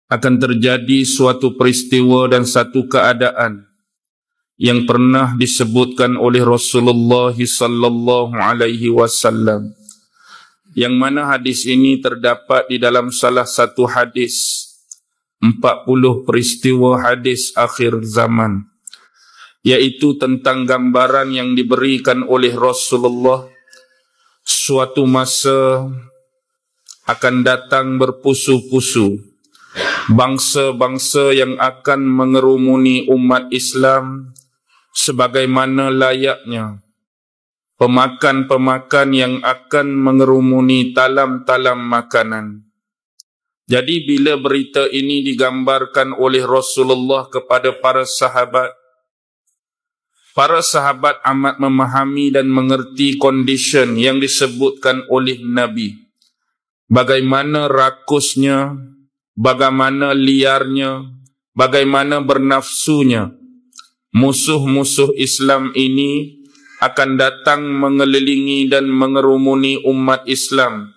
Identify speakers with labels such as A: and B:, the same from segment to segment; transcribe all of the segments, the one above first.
A: akan terjadi suatu peristiwa dan satu keadaan yang pernah disebutkan oleh Rasulullah sallallahu alaihi wasallam, yang mana hadis ini terdapat di dalam salah satu hadis 40 peristiwa hadis akhir zaman, yaitu tentang gambaran yang diberikan oleh Rasulullah. Suatu masa akan datang berpusu-pusu bangsa-bangsa yang akan mengerumuni umat Islam sebagaimana layaknya pemakan-pemakan yang akan mengerumuni talam-talam makanan. Jadi bila berita ini digambarkan oleh Rasulullah kepada para sahabat amat memahami dan mengerti kondisi yang disebutkan oleh Nabi. Bagaimana rakusnya, bagaimana liarnya, bagaimana bernafsunya musuh-musuh Islam ini akan datang mengelilingi dan mengerumuni umat Islam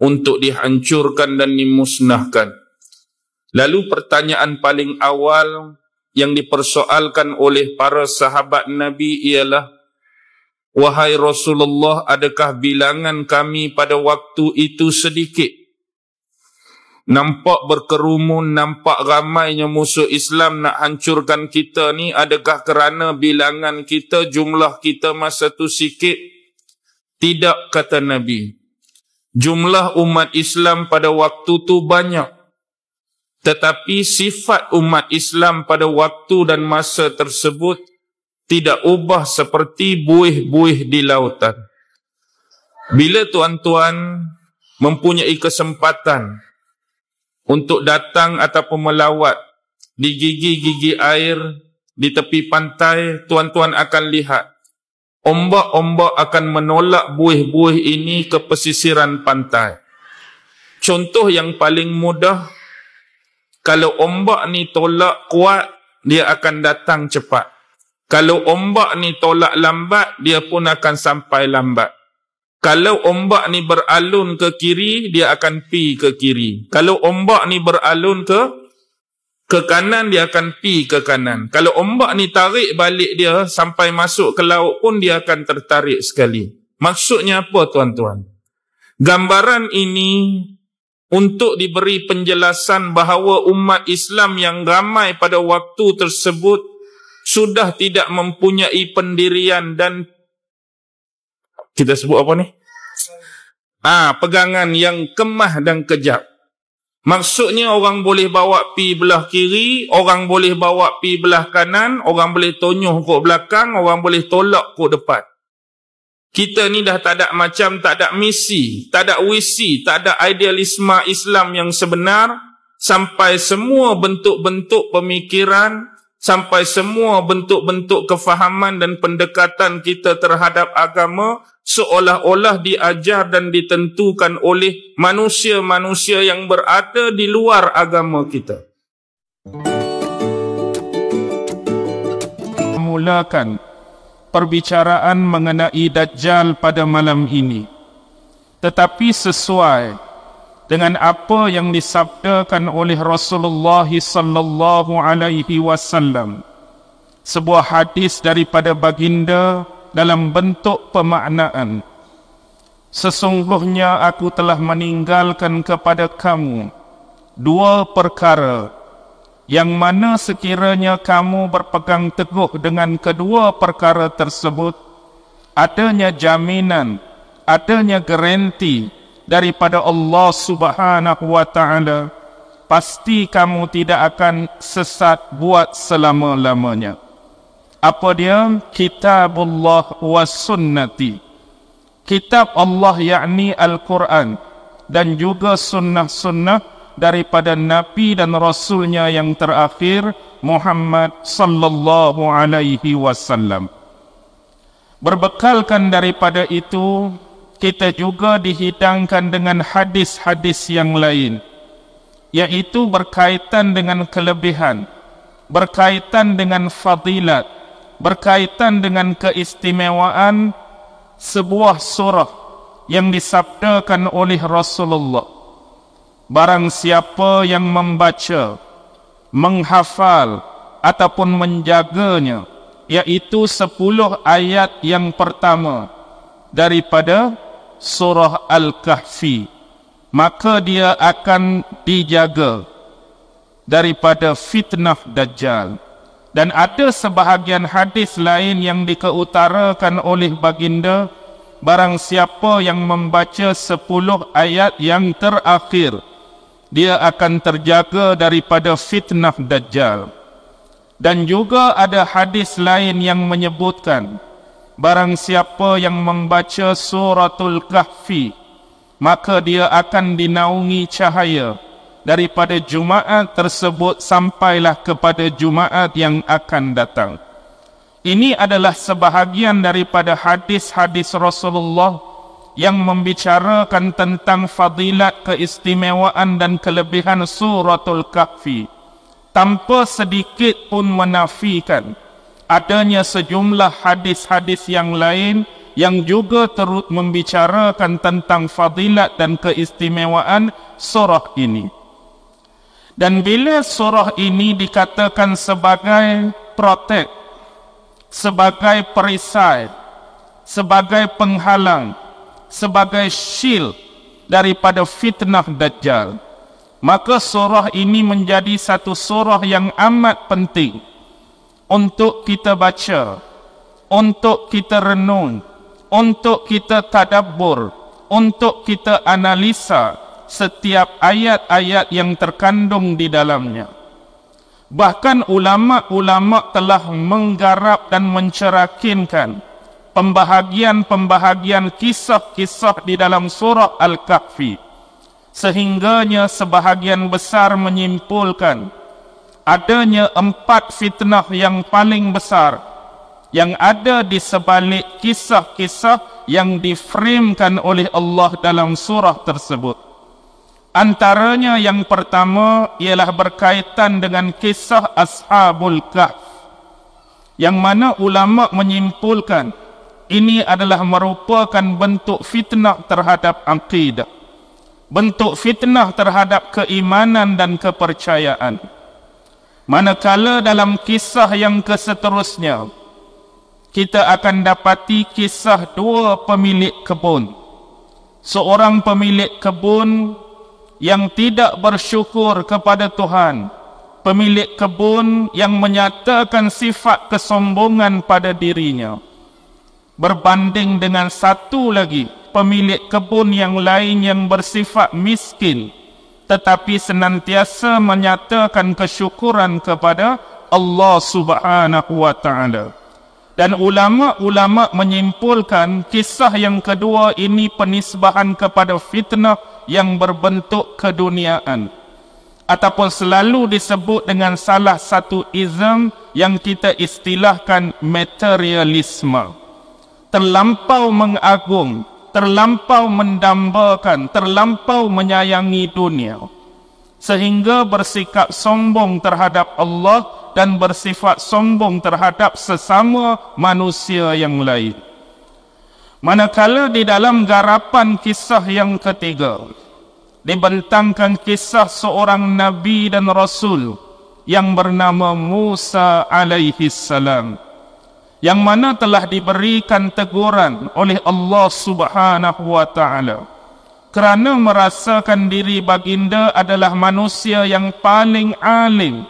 A: untuk dihancurkan dan dimusnahkan. Lalu pertanyaan paling awal yang dipersoalkan oleh para sahabat Nabi ialah, wahai Rasulullah, adakah bilangan kami pada waktu itu sedikit? Nampak berkerumun, nampak ramainya musuh Islam nak hancurkan kita ni, adakah kerana bilangan kita, jumlah kita masa tu sikit? Tidak, kata Nabi. Jumlah umat Islam pada waktu tu banyak. Tetapi sifat umat Islam pada waktu dan masa tersebut tidak ubah seperti buih-buih di lautan. Bila tuan-tuan mempunyai kesempatan untuk datang ataupun melawat di gigi-gigi air di tepi pantai, tuan-tuan akan lihat ombak-ombak akan menolak buih-buih ini ke pesisiran pantai. Contoh yang paling mudah, kalau ombak ni tolak kuat, dia akan datang cepat. Kalau ombak ni tolak lambat, dia pun akan sampai lambat. Kalau ombak ni beralun ke kiri, dia akan pi ke kiri. Kalau ombak ni beralun ke kanan, dia akan pi ke kanan. Kalau ombak ni tarik balik dia sampai masuk ke laut pun, dia akan tertarik sekali. Maksudnya apa, tuan-tuan? Gambaran ini untuk diberi penjelasan bahawa umat Islam yang ramai pada waktu tersebut sudah tidak mempunyai pendirian dan kita sebut apa ni? Pegangan yang kemah dan kejap. Maksudnya orang boleh bawa pi belah kiri, orang boleh bawa pi belah kanan, orang boleh tonyoh ke belakang, orang boleh tolak ke depan. Kita ni dah tak ada macam, tak ada misi, tak ada visi, tak ada idealisme Islam yang sebenar, sampai semua bentuk-bentuk pemikiran, sampai semua bentuk-bentuk kefahaman dan pendekatan kita terhadap agama seolah-olah diajar dan ditentukan oleh manusia-manusia yang berada di luar agama kita. Mulakan perbicaraan mengenai Dajjal pada malam ini, tetapi sesuai dengan apa yang disabdakan oleh Rasulullah sallallahu alaihi wasallam, sebuah hadis daripada baginda dalam bentuk pemaknaan. Sesungguhnya aku telah meninggalkan kepada kamu dua perkara, yang mana sekiranya kamu berpegang teguh dengan kedua perkara tersebut, adanya jaminan, adanya garanti daripada Allah Subhanahu wa ta'ala, pasti kamu tidak akan sesat buat selama-lamanya. Apa dia? Kitabullah wa sunnati. Kitab Allah yakni Al-Quran, dan juga sunnah-sunnah daripada Nabi dan Rasulnya yang terakhir, Muhammad sallallahu alaihi wasallam. Berbekalkan daripada itu, kita juga dihidangkan dengan hadis-hadis yang lain, yaitu berkaitan dengan kelebihan, berkaitan dengan fadilat, berkaitan dengan keistimewaan sebuah surah yang disabdakan oleh Rasulullah.
B: barang siapa yang membaca, menghafal ataupun menjaganya, iaitu 10 ayat yang pertama daripada surah Al-Kahfi, maka dia akan dijaga daripada fitnah Dajjal. Dan ada sebahagian hadis lain yang dikeutarakan oleh baginda, barang siapa yang membaca 10 ayat yang terakhir, dia akan terjaga daripada fitnah Dajjal. Dan juga ada hadis lain yang menyebutkan, barang siapa yang membaca suratul Kahfi, maka dia akan dinaungi cahaya daripada Jumaat tersebut sampailah kepada Jumaat yang akan datang. Ini adalah sebahagian daripada hadis-hadis Rasulullah yang membicarakan tentang fadilat, keistimewaan dan kelebihan suratul Kahfi, tanpa sedikit pun menafikan adanya sejumlah hadis-hadis yang lain yang juga turut membicarakan tentang fadilat dan keistimewaan surah ini. Dan bila surah ini dikatakan sebagai protect, sebagai perisai, sebagai penghalang, sebagai shield daripada fitnah Dajjal, maka surah ini menjadi satu surah yang amat penting untuk kita baca, untuk kita renung, untuk kita tadabbur, untuk kita analisa setiap ayat-ayat yang terkandung di dalamnya. Bahkan ulama-ulama telah menggarap dan mencerakinkan pembahagian-pembahagian kisah-kisah di dalam surah Al-Kahfi, sehingganya sebahagian besar menyimpulkan adanya 4 fitnah yang paling besar yang ada di sebalik kisah-kisah yang diframekan oleh Allah dalam surah tersebut. Antaranya yang pertama ialah berkaitan dengan kisah Ashabul Kahf, yang mana ulama menyimpulkan ini adalah merupakan bentuk fitnah terhadap akidah, bentuk fitnah terhadap keimanan dan kepercayaan. Manakala dalam kisah yang keseterusnya, kita akan dapati kisah 2 pemilik kebun. Seorang pemilik kebun yang tidak bersyukur kepada Tuhan, pemilik kebun yang menyatakan sifat kesombongan pada dirinya, berbanding dengan satu lagi pemilik kebun yang lain yang bersifat miskin, tetapi senantiasa menyatakan kesyukuran kepada Allah Subhanahu wa Ta'ala. Dan ulama-ulama menyimpulkan kisah yang kedua ini penisbahan kepada fitnah yang berbentuk keduniaan, ataupun selalu disebut dengan salah satu ism yang kita istilahkan materialisme. Terlampau mengagung, terlampau mendambakan, terlampau menyayangi dunia, sehingga bersikap sombong terhadap Allah dan bersifat sombong terhadap sesama manusia yang lain. Manakala di dalam garapan kisah yang ketiga dibentangkan kisah seorang Nabi dan Rasul yang bernama Musa alaihi salam, yang mana telah diberikan teguran oleh Allah Subhanahu wa Ta'ala kerana merasakan diri baginda adalah manusia yang paling alim,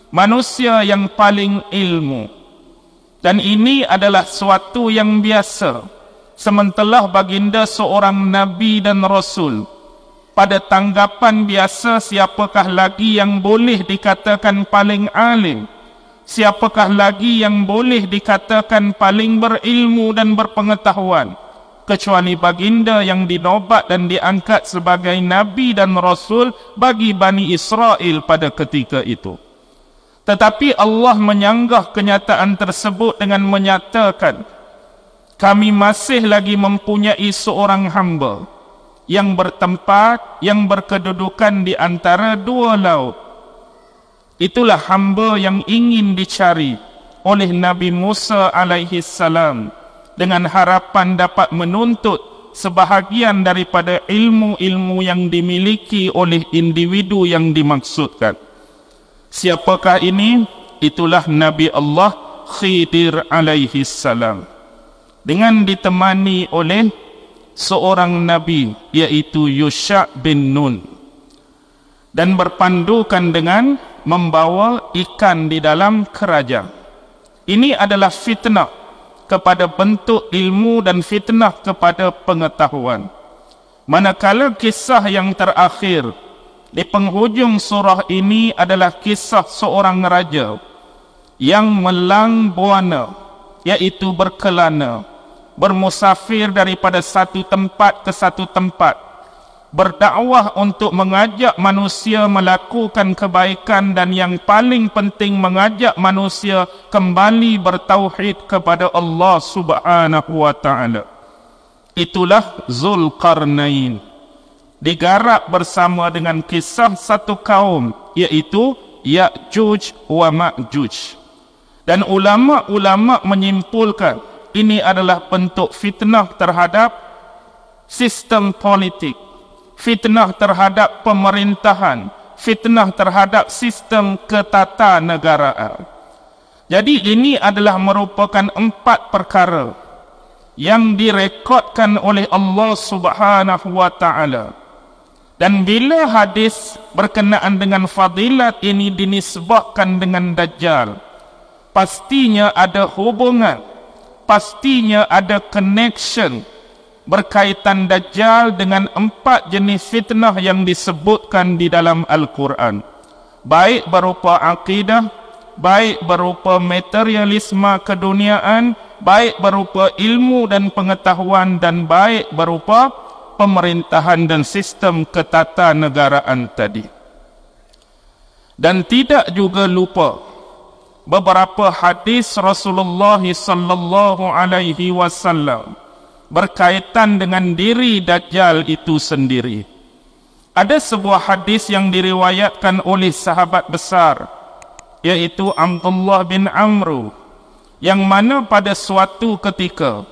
B: manusia yang paling ilmu. Dan ini adalah suatu yang biasa. Sementara baginda seorang Nabi dan Rasul, pada tanggapan biasa siapakah lagi yang boleh dikatakan paling alim, siapakah lagi yang boleh dikatakan paling berilmu dan berpengetahuan, kecuali baginda yang dinobat dan diangkat sebagai Nabi dan Rasul bagi Bani Israel pada ketika itu. Tetapi Allah menyanggah kenyataan tersebut dengan menyatakan, kami masih lagi mempunyai seorang hamba yang bertempat, yang berkedudukan di antara 2 laut. Itulah hamba yang ingin dicari oleh Nabi Musa alaihi salam dengan harapan dapat menuntut sebahagian daripada ilmu-ilmu yang dimiliki oleh individu yang dimaksudkan. Siapakah ini? Itulah Nabi Allah Khidir alaihi salam, dengan ditemani oleh seorang Nabi, yaitu Yusha' bin Nun, dan berpandukan dengan membawa ikan di dalam kerajaan. Ini adalah fitnah kepada bentuk ilmu dan fitnah kepada pengetahuan. Manakala kisah yang terakhir di penghujung surah ini adalah kisah seorang raja yang melang buana, yaitu berkelana, bermusafir daripada satu tempat ke satu tempat, berdakwah untuk mengajak manusia melakukan kebaikan, dan yang paling penting mengajak manusia kembali bertauhid kepada Allah Subhanahu wa taala. Itulah Zulkarnain, digarap bersama dengan kisah satu kaum, yaitu Ya'juj wa Ma'juj. Dan ulama-ulama menyimpulkan ini adalah bentuk fitnah terhadap sistem politik, fitnah terhadap pemerintahan, fitnah terhadap sistem ketatanegaraan. Jadi ini adalah merupakan 4 perkara yang direkodkan oleh Allah Subhanahu wa taala. Dan bila hadis berkenaan dengan fadilat ini dinisbahkan dengan Dajjal, pastinya ada hubungan, pastinya ada connection berkaitan Dajjal dengan 4 jenis fitnah yang disebutkan di dalam Al-Quran, baik berupa akidah, baik berupa materialisme keduniaan, baik berupa ilmu dan pengetahuan, dan baik berupa pemerintahan dan sistem ketatanegaraan tadi. Dan tidak juga lupa beberapa hadis Rasulullah sallallahu alaihi wasallam berkaitan dengan diri Dajjal itu sendiri. Ada sebuah hadis yang diriwayatkan oleh sahabat besar, yaitu Abdullah bin Amru, yang mana pada suatu ketika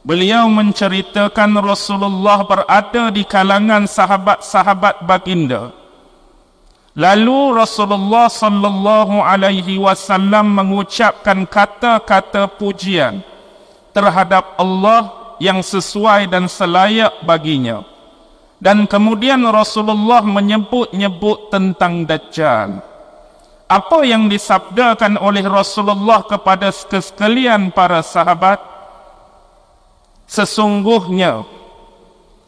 B: beliau menceritakan Rasulullah berada di kalangan sahabat-sahabat baginda. Lalu Rasulullah sallallahu alaihi wasallam mengucapkan kata-kata pujian terhadap Allah yang sesuai dan selayak baginya. Dan kemudian Rasulullah menyebut-nyebut tentang Dajjal. Apa yang disabdakan oleh Rasulullah kepada sekalian para sahabat? Sesungguhnya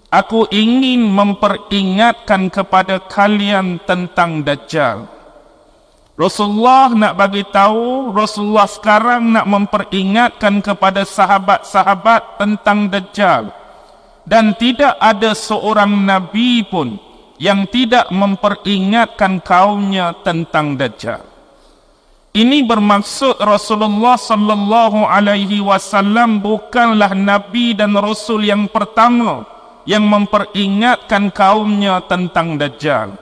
B: aku ingin memperingatkan kepada kalian tentang Dajjal. Rasulullah nak bagi tahu, Rasulullah sekarang nak memperingatkan kepada sahabat-sahabat tentang Dajjal. Dan tidak ada seorang Nabi pun yang tidak memperingatkan kaumnya tentang Dajjal. Ini bermaksud Rasulullah sallallahu alaihi wasallam bukanlah Nabi dan Rasul yang pertama yang memperingatkan kaumnya tentang Dajjal.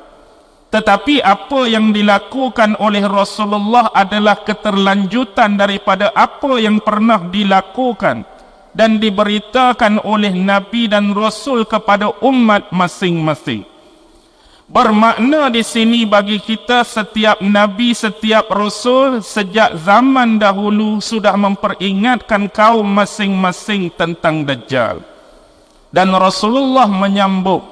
B: Tetapi apa yang dilakukan oleh Rasulullah adalah keterlanjutan daripada apa yang pernah dilakukan dan diberitakan oleh Nabi dan Rasul kepada umat masing-masing. Bermakna di sini bagi kita setiap Nabi, setiap Rasul sejak zaman dahulu sudah memperingatkan kaum masing-masing tentang Dajjal. Dan Rasulullah menyambung,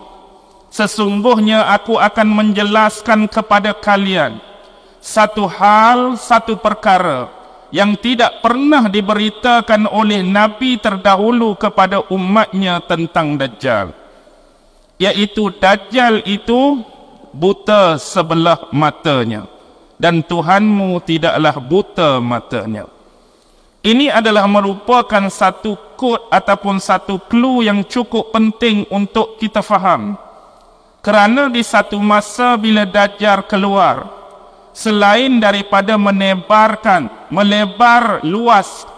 B: sesungguhnya aku akan menjelaskan kepada kalian satu hal, satu perkara yang tidak pernah diberitakan oleh Nabi terdahulu kepada umatnya tentang Dajjal, yaitu Dajjal itu buta sebelah matanya dan Tuhanmu tidaklah buta matanya. Ini adalah merupakan satu kod ataupun satu clue yang cukup penting untuk kita faham. Kerana di satu masa bila Dajjal keluar, selain daripada melebar luas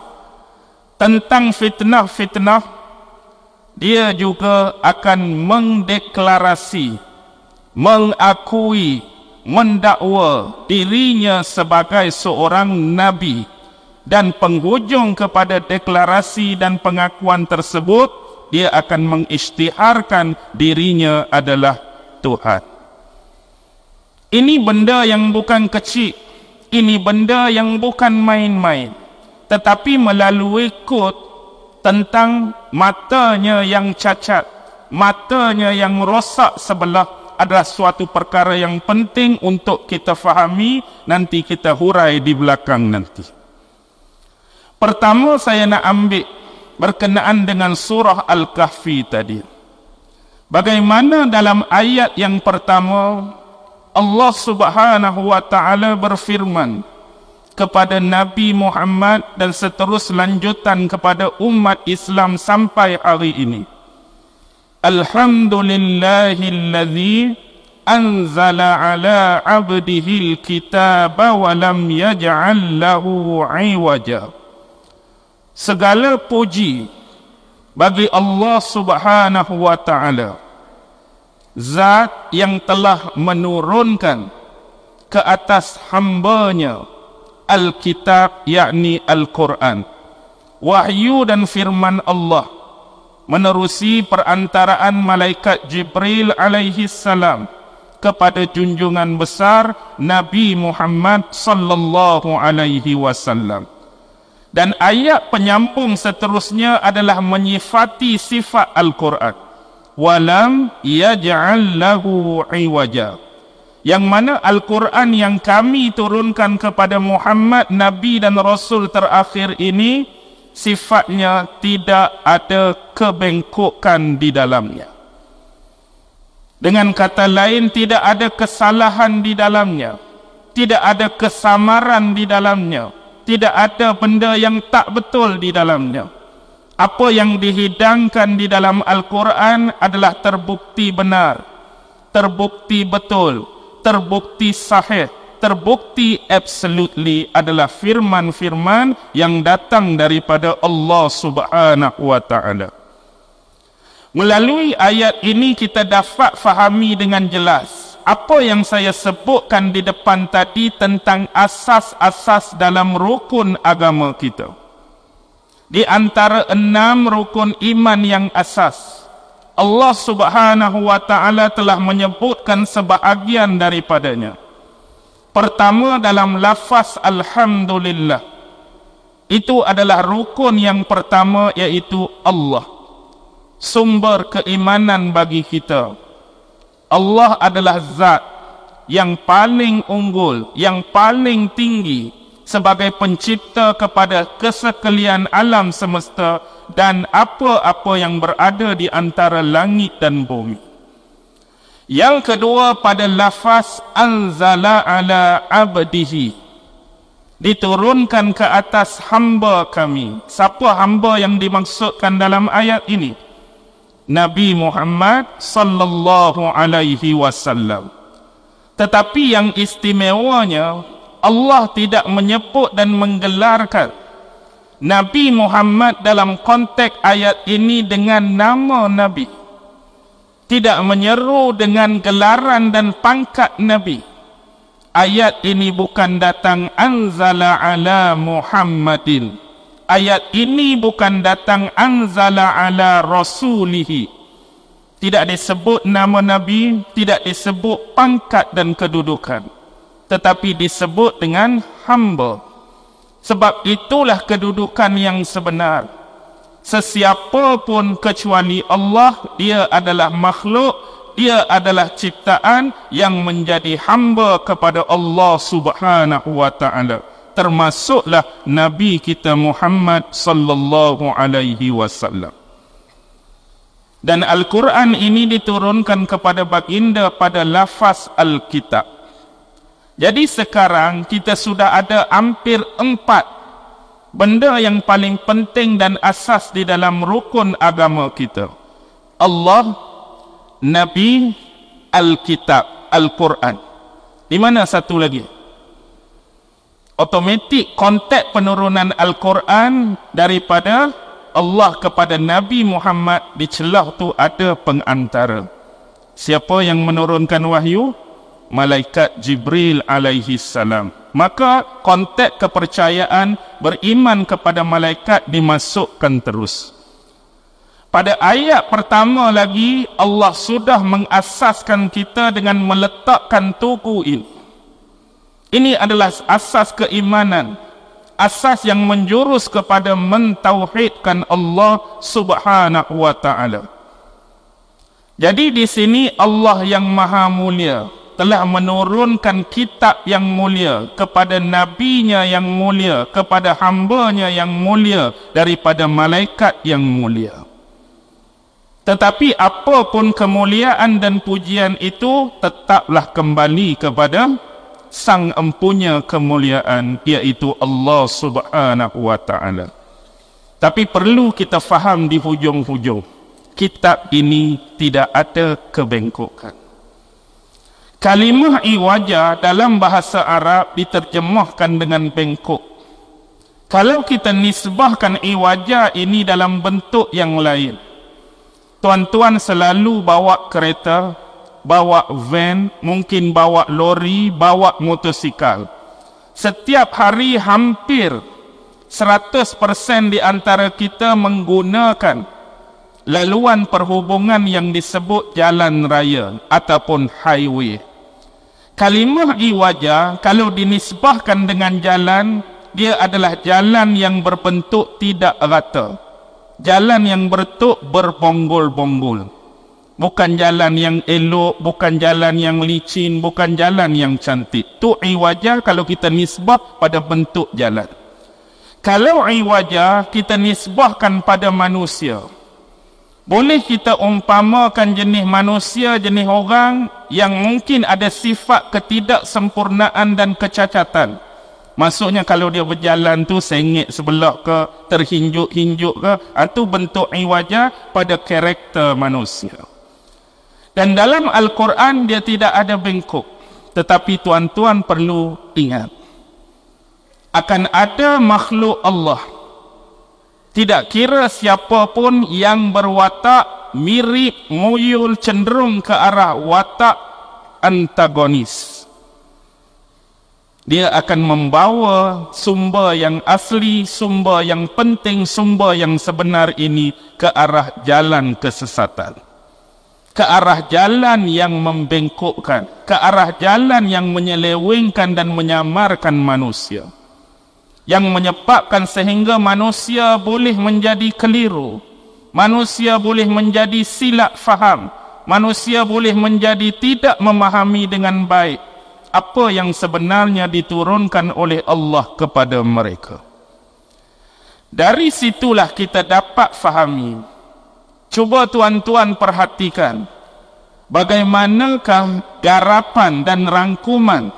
B: tentang fitnah-fitnah, dia juga akan mendeklarasi, mengakui, mendakwa dirinya sebagai seorang Nabi. Dan penghujung kepada deklarasi dan pengakuan tersebut dia akan mengisytiharkan dirinya adalah Tuhan. Ini benda yang bukan kecil, ini benda yang bukan main-main, tetapi melalui kod tentang matanya yang cacat, matanya yang rosak sebelah, adalah suatu perkara yang penting untuk kita fahami, nanti kita hurai di belakang nanti. Pertama saya nak ambil berkenaan dengan surah Al-Kahfi tadi. Bagaimana dalam ayat yang pertama Allah Subhanahu wa taala berfirman kepada Nabi Muhammad dan seterus lanjutan kepada umat Islam sampai hari ini. Alhamdulillahilladzi anzala ala abdihil kitaba wa lam yaj'al lahu 'iwaja. Segala puji bagi Allah Subhanahu wa taala, zat yang telah menurunkan ke atas hamba-Nya Al-Kitab, yakni Al-Quran, wahyu dan firman Allah menerusi perantaraan malaikat Jibril alaihi salam kepada junjungan besar Nabi Muhammad sallallahu alaihi wasallam. Dan ayat penyambung seterusnya adalah menyifati sifat Al-Quran, walam yaj'al lahu 'iwaja, yang mana Al-Quran yang kami turunkan kepada Muhammad, Nabi dan Rasul terakhir ini, sifatnya tidak ada kebengkokan di dalamnya. Dengan kata lain, tidak ada kesalahan di dalamnya, tidak ada kesamaran di dalamnya, tidak ada benda yang tak betul di dalamnya. Apa yang dihidangkan di dalam Al-Quran adalah terbukti benar, terbukti betul, terbukti sahih, terbukti absolutely adalah firman-firman yang datang daripada Allah Subhanahu wa taala. Melalui ayat ini kita dapat fahami dengan jelas apa yang saya sebutkan di depan tadi tentang asas-asas dalam rukun agama kita. Di antara 6 rukun iman yang asas, Allah Subhanahu wa taala telah menyebutkan sebahagian daripadanya. Pertama, dalam lafaz Alhamdulillah, itu adalah rukun yang pertama, iaitu Allah, sumber keimanan bagi kita. Allah adalah zat yang paling unggul, yang paling tinggi sebagai pencipta kepada kesekalian alam semesta dan apa-apa yang berada di antara langit dan bumi. Yang kedua, pada lafaz anzala ala abdihi, diturunkan ke atas hamba kami. Siapa hamba yang dimaksudkan dalam ayat ini? Nabi Muhammad sallallahu alaihi wasallam. Tetapi yang istimewanya, Allah tidak menyebut dan menggelarkan Nabi Muhammad dalam konteks ayat ini dengan nama Nabi. Tidak menyeru dengan gelaran dan pangkat Nabi. Ayat ini bukan datang anzala ala Muhammadin. Ayat ini bukan datang anzala ala rasulihi. Tidak disebut nama Nabi, tidak disebut pangkat dan kedudukan, tetapi disebut dengan hamba. Sebab itulah kedudukan yang sebenar. Sesiapa pun kecuali Allah, dia adalah makhluk, dia adalah ciptaan yang menjadi hamba kepada Allah Subhanahu wa taala. Termasuklah Nabi kita Muhammad sallallahu alaihi wasallam. Dan Al-Quran ini diturunkan kepada baginda pada lafaz Al-Kitab. Jadi sekarang kita sudah ada hampir 4 benda yang paling penting dan asas di dalam rukun agama kita. Allah, Nabi, Al-Kitab, Al-Quran. Di mana satu lagi? Otomatik konteks penurunan Al-Quran daripada Allah kepada Nabi Muhammad, di celah tu ada pengantara. Siapa yang menurunkan wahyu? Malaikat Jibril alaihi salam. Maka konteks kepercayaan beriman kepada malaikat dimasukkan terus. Pada ayat pertama lagi, Allah sudah mengasaskan kita dengan meletakkan tugu ini. Ini adalah asas keimanan, asas yang menjurus kepada mentauhidkan Allah Subhanahu wa ta'ala. Jadi di sini Allah yang maha mulia telah menurunkan kitab yang mulia kepada nabinya yang mulia, kepada hambanya yang mulia daripada malaikat yang mulia. Tetapi apapun kemuliaan dan pujian itu tetaplah kembali kepada Sang empunya kemuliaan, iaitu Allah Subhanahu wa ta'ala. Tapi perlu kita faham di hujung-hujung, kitab ini tidak ada kebengkokan. Kalimah iwaja dalam bahasa Arab diterjemahkan dengan bengkok. Kalau kita nisbahkan iwaja ini dalam bentuk yang lain, tuan-tuan selalu bawa kereta, bawa van, mungkin bawa lori, bawa motosikal. Setiap hari hampir 100% di antara kita menggunakan laluan perhubungan yang disebut jalan raya ataupun highway. Kalimah iwaja kalau dinisbahkan dengan jalan, dia adalah jalan yang berbentuk tidak rata. Jalan yang berbentuk berbonggol-bonggol. Bukan jalan yang elok, bukan jalan yang licin, bukan jalan yang cantik. Tu iwaja kalau kita nisbah pada bentuk jalan. Kalau iwaja kita nisbahkan pada manusia, boleh kita umpamakan jenis manusia, jenis orang yang mungkin ada sifat ketidaksempurnaan dan kecacatan. Maksudnya kalau dia berjalan tu sengit sebelah ke, terhinjuk-hinjuk ke, itu bentuk iwaja pada karakter manusia. Dan dalam Al-Quran dia tidak ada bengkok. Tetapi tuan-tuan perlu ingat, akan ada makhluk Allah, tidak kira siapa pun yang berwatak mirip, muyul, cenderung ke arah watak antagonis. Dia akan membawa sumber yang asli, sumber yang penting, sumber yang sebenar ini ke arah jalan kesesatan, ke arah jalan yang membengkokkan, ke arah jalan yang menyelewengkan dan menyamarkan manusia, yang menyebabkan sehingga manusia boleh menjadi keliru, manusia boleh menjadi silap faham, manusia boleh menjadi tidak memahami dengan baik apa yang sebenarnya diturunkan oleh Allah kepada mereka. Dari situlah kita dapat fahami. Cuba tuan-tuan perhatikan bagaimanakah garapan dan rangkuman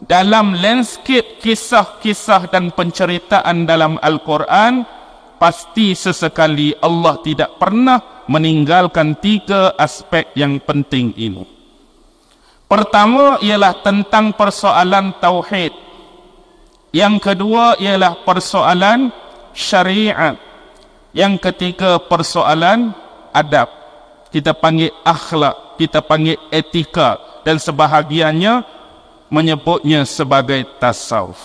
B: dalam landscape kisah-kisah dan penceritaan dalam Al-Quran. Pasti sesekali Allah tidak pernah meninggalkan 3 aspek yang penting ini. Pertama ialah tentang persoalan tauhid. Yang kedua ialah persoalan syariat. Yang ketiga persoalan adab. Kita panggil akhlak, kita panggil etika, dan sebahagiannya menyebutnya sebagai tasawuf.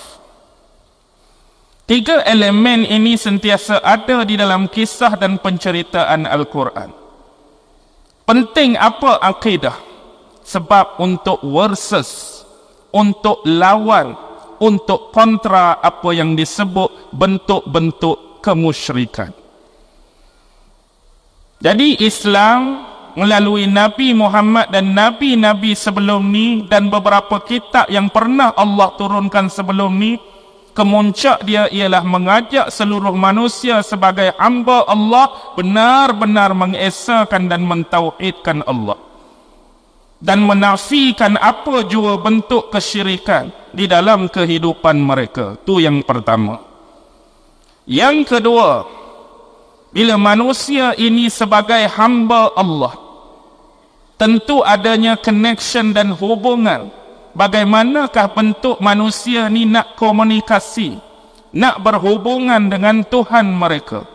B: 3 elemen ini sentiasa ada di dalam kisah dan penceritaan Al-Quran. Penting apa akidah? Sebab untuk versus, untuk lawan, untuk kontra apa yang disebut bentuk-bentuk kemusyrikan. Jadi Islam melalui Nabi Muhammad dan Nabi-Nabi sebelum ni dan beberapa kitab yang pernah Allah turunkan sebelum ni, kemuncak dia ialah mengajak seluruh manusia sebagai hamba Allah benar-benar mengesakan dan mentauhidkan Allah, dan menafikan apa jua bentuk kesyirikan di dalam kehidupan mereka. Itu yang pertama. Yang kedua, bila manusia ini sebagai hamba Allah, tentu adanya connection dan hubungan. Bagaimanakah bentuk manusia ni nak komunikasi, nak berhubungan dengan Tuhan mereka?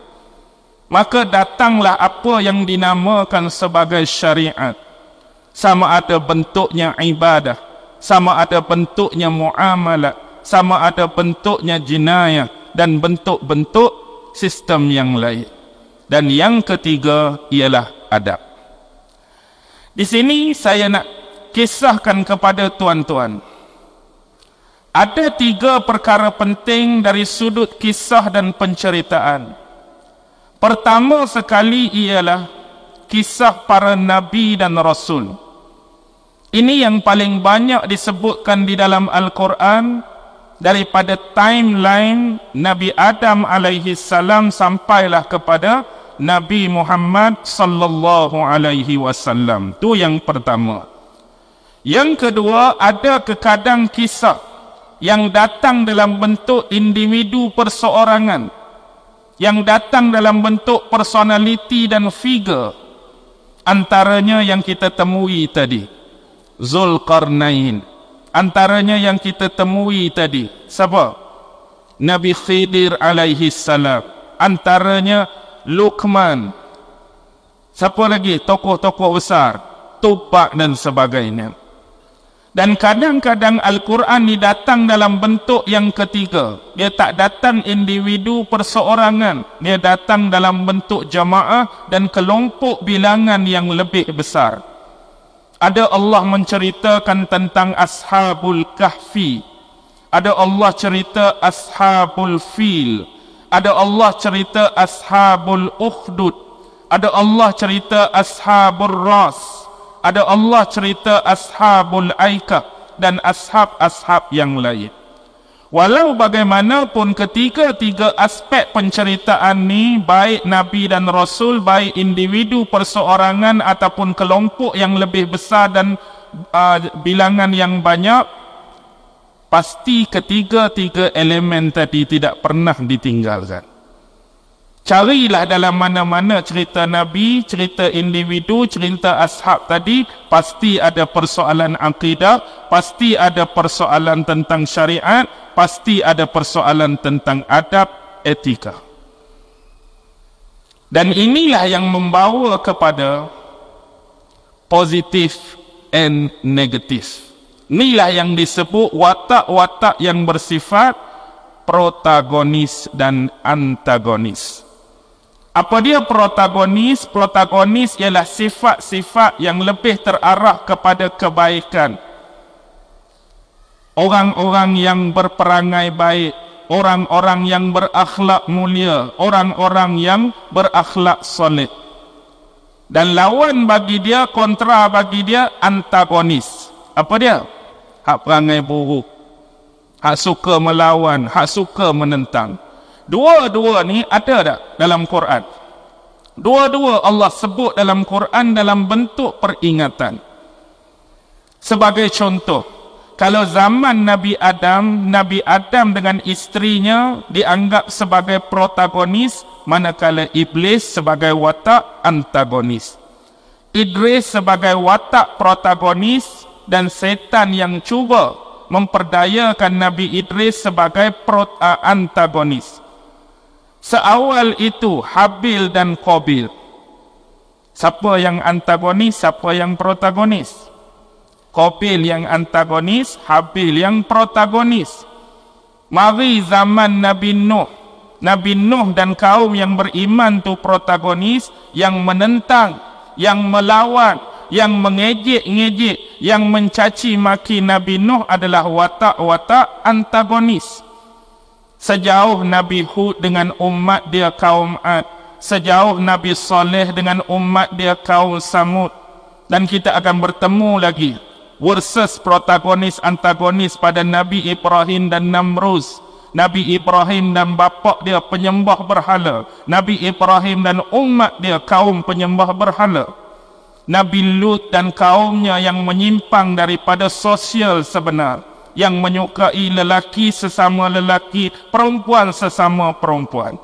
B: Maka datanglah apa yang dinamakan sebagai syariat. Sama ada bentuknya ibadah, sama ada bentuknya muamalah, sama ada bentuknya jinayah, dan bentuk-bentuk sistem yang lain. Dan yang ketiga ialah adab. Di sini saya nak kisahkan kepada tuan-tuan. Ada 3 perkara penting dari sudut kisah dan penceritaan. Pertama sekali ialah kisah para nabi dan rasul. Ini yang paling banyak disebutkan di dalam Al-Quran, daripada timeline Nabi Adam alaihi salam sampailah kepada Nabi Muhammad sallallahu alaihi wasallam. Itu yang pertama. Yang kedua, ada kekadang kisah yang datang dalam bentuk individu perseorangan, yang datang dalam bentuk personality dan figure. Antaranya yang kita temui tadi, Zulkarnain. Antaranya yang kita temui tadi, siapa? Nabi Khidir alaihi salam. Antaranya Luqman. Siapa lagi? Tokoh-tokoh besar, Tubak dan sebagainya. Dan kadang-kadang Al-Quran ini datang dalam bentuk yang ketiga. Dia tak datang individu perseorangan. Dia datang dalam bentuk jamaah dan kelompok bilangan yang lebih besar. Ada Allah menceritakan tentang Ashabul Kahfi. Ada Allah cerita Ashabul Fil. Ada Allah cerita Ashabul Ukhdud. Ada Allah cerita Ashabul Ras. Ada Allah cerita Ashabul Aikah dan ashab-ashab yang lain. Walau bagaimanapun ketiga-tiga aspek penceritaan ni, baik Nabi dan Rasul, baik individu perseorangan ataupun kelompok yang lebih besar dan bilangan yang banyak, pasti ketiga-tiga elemen tadi tidak pernah ditinggalkan. Carilah dalam mana-mana cerita Nabi, cerita individu, cerita ashab tadi, pasti ada persoalan akidah, pasti ada persoalan tentang syariat, pasti ada persoalan tentang adab, etika. Dan inilah yang membawa kepada positif and negatif. Inilah yang disebut watak-watak yang bersifat protagonis dan antagonis. Apa dia protagonis? Protagonis ialah sifat-sifat yang lebih terarah kepada kebaikan. Orang-orang yang berperangai baik, orang-orang yang berakhlak mulia, orang-orang yang berakhlak solid. Dan lawan bagi dia, kontra bagi dia, antagonis. Apa dia? Hak perangai buruk, hak suka melawan, hak suka menentang. Dua-dua ni ada tak dalam Quran? Dua-dua Allah sebut dalam Quran dalam bentuk peringatan. Sebagai contoh, kalau zaman Nabi Adam dengan isterinya dianggap sebagai protagonis, manakala Iblis sebagai watak antagonis. Idris sebagai watak protagonis dan setan yang cuba memperdayakan Nabi Idris sebagai antagonis. Seawal itu Habil dan Qabil. Siapa yang antagonis, siapa yang protagonis? Qabil yang antagonis, Habil yang protagonis. Mari zaman Nabi Nuh. Nabi Nuh dan kaum yang beriman tu protagonis, yang menentang, yang melawan, yang mengejek-ngejek, yang mencaci maki Nabi Nuh adalah watak-watak antagonis. Sejauh Nabi Hud dengan umat dia kaum Ad, sejauh Nabi Saleh dengan umat dia kaum Samud, dan kita akan bertemu lagi versus protagonis antagonis pada Nabi Ibrahim dan Namruz. Nabi Ibrahim dan bapa dia penyembah berhala, Nabi Ibrahim dan umat dia kaum penyembah berhala. Nabi Lut dan kaumnya yang menyimpang daripada sosial sebenar, yang menyukai lelaki sesama lelaki, perempuan sesama perempuan.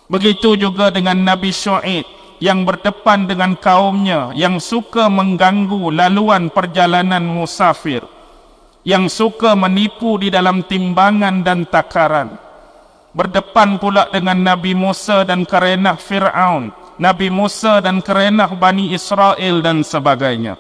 B: Begitu juga dengan Nabi Syuaib yang berdepan dengan kaumnya, yang suka mengganggu laluan perjalanan musafir, yang suka menipu di dalam timbangan dan takaran. Berdepan pula dengan Nabi Musa dan kerenah Fir'aun, Nabi Musa dan kerenah Bani Israel dan sebagainya.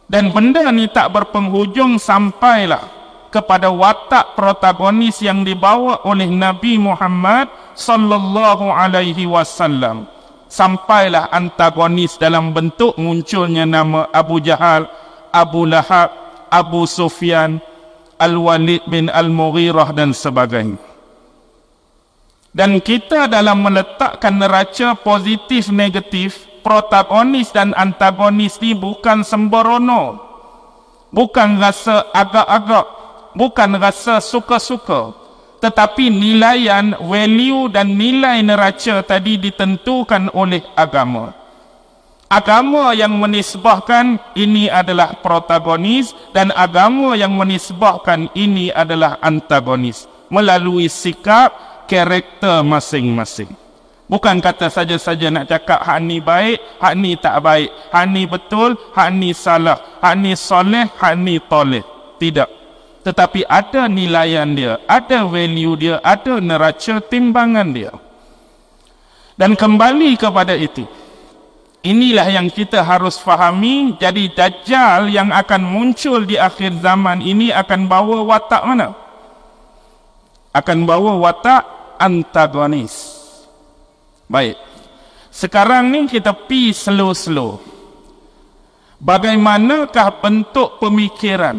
B: Dan benda ni tak berpenghujung sampailah kepada watak protagonis yang dibawa oleh Nabi Muhammad sallallahu alaihi wasallam. Sampailah antagonis dalam bentuk munculnya nama Abu Jahal, Abu Lahab, Abu Sufyan, Al-Walid bin Al-Mughirah dan sebagainya. Dan kita dalam meletakkan neraca positif negatif, protagonis dan antagonis ni bukan sembrono, bukan rasa agak-agak, bukan rasa suka-suka, tetapi nilaian, value dan nilai neraca tadi ditentukan oleh agama. Agama yang menisbahkan ini adalah protagonis dan agama yang menisbahkan ini adalah antagonis melalui sikap, karakter masing-masing. Bukan kata saja-saja nak cakap hak ni baik, hak ni tak baik, hak ni betul, hak ni salah, hak ni soleh, hak ni toleh. Tidak. Tetapi ada nilaian dia, ada value dia, ada neraca timbangan dia. Dan kembali kepada itu, inilah yang kita harus fahami. Jadi Dajjal yang akan muncul di akhir zaman ini akan bawa watak mana? Akan bawa watak antagonis. Baik, sekarang ni kita pi slow-slow. Bagaimanakah bentuk pemikiran,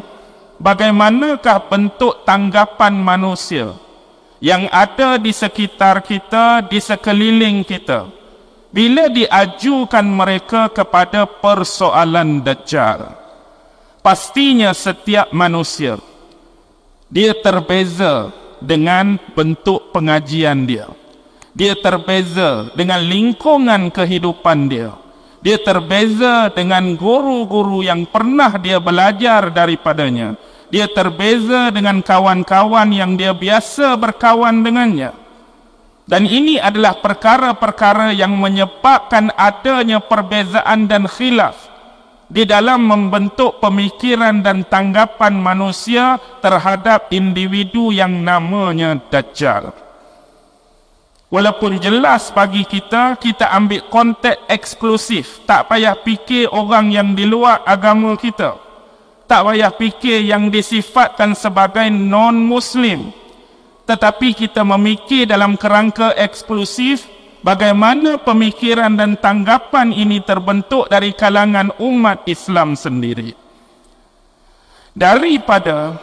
B: bagaimanakah bentuk tanggapan manusia yang ada di sekitar kita, di sekeliling kita, bila diajukan mereka kepada persoalan Dajjal? Pastinya setiap manusia, dia terbeza dengan bentuk pengajian dia. Dia terbeza dengan lingkungan kehidupan dia. Dia terbeza dengan guru-guru yang pernah dia belajar daripadanya. Dia terbeza dengan kawan-kawan yang dia biasa berkawan dengannya. Dan ini adalah perkara-perkara yang menyebabkan adanya perbezaan dan khilaf di dalam membentuk pemikiran dan tanggapan manusia terhadap individu yang namanya Dajjal. Walaupun jelas bagi kita, kita ambil konteks eksklusif. Tak payah fikir orang yang di luar agama kita. Tak payah fikir yang disifatkan sebagai non-Muslim. Tetapi kita memikir dalam kerangka eksklusif, bagaimana pemikiran dan tanggapan ini terbentuk dari kalangan umat Islam sendiri. Daripada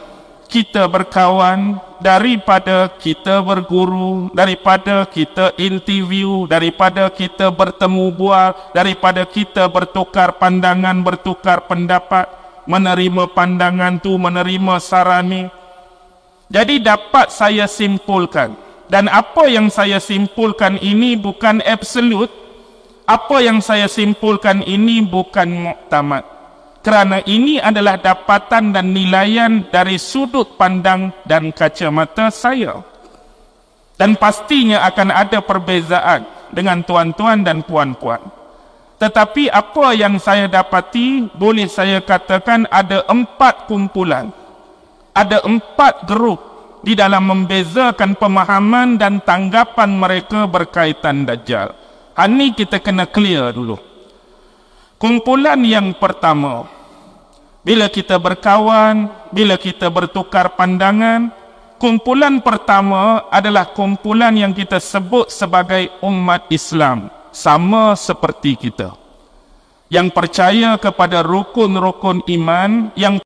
B: kita berkawan, daripada kita berguru, daripada kita interview, daripada kita bertemu bual, daripada kita bertukar pandangan, bertukar pendapat, menerima pandangan tu, menerima saran ni. Jadi dapat saya simpulkan, dan apa yang saya simpulkan ini bukan absolut, apa yang saya simpulkan ini bukan muktamad. Kerana ini adalah dapatan dan nilaian dari sudut pandang dan kacamata saya. Dan pastinya akan ada perbezaan dengan tuan-tuan dan puan-puan. Tetapi apa yang saya dapati, boleh saya katakan ada 4 kumpulan. Ada 4 grup di dalam membezakan pemahaman dan tanggapan mereka berkaitan Dajjal. Ini kita kena clear dulu. Kumpulan yang pertama, bila kita berkawan, bila kita bertukar pandangan, kumpulan pertama adalah kumpulan yang kita sebut sebagai umat Islam, sama seperti kita, yang percaya kepada rukun-rukun iman, yang